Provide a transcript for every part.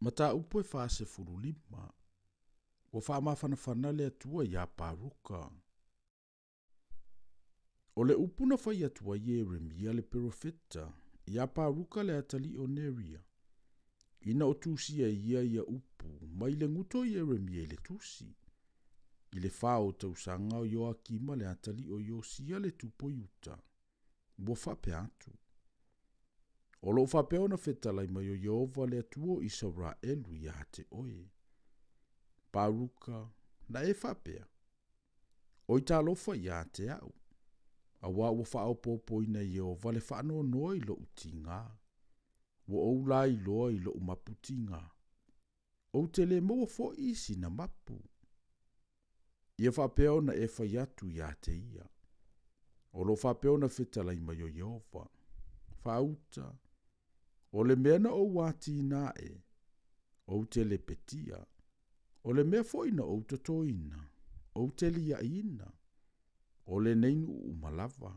Mata upo e fase fulu lima. Ua whaamawhanawhana le atua ia paruka. O le upuna whai atua Yeremia le perofeta, ia paruka le atali o Neria. Ina o tusia ia upu, mai le nguto Yeremia le tusi. I le whao tausanga o Joakima le atali o Yosia le tupo yuta. Ua whape atu. O lo whape ona whetalai mai o Yehova le atua Israelu ia te oe. Paruka na e whapea. O i talofa ia te au. A wā ua whao popo ina Yehova le whano noa i lo utinga. Ua ou la i loa i lo umaputinga. O te le mua fo isi na mapu. Ia whapea ona e whaiatu ia te ia. O lo whapea ona whetalai mai o Yehova. Whauta. O le mea na o wati na e. O te le petia. O le mea fo ina o tatoina. O te lia ina. O le neinu umalava.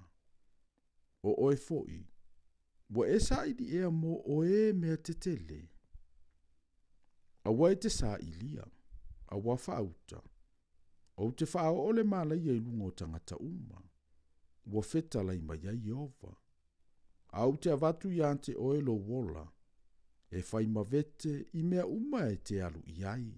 O oe foi. Wa e sa idi ea mo o e mea te tele. A wa e te sa ilia. A wa whauta. O te whao o le malai e lungo tangata uma. Wa feta lai mai a Yehova. Au te avatu i ante oe lo wola. E whai mavete i mea uma e te alu iai.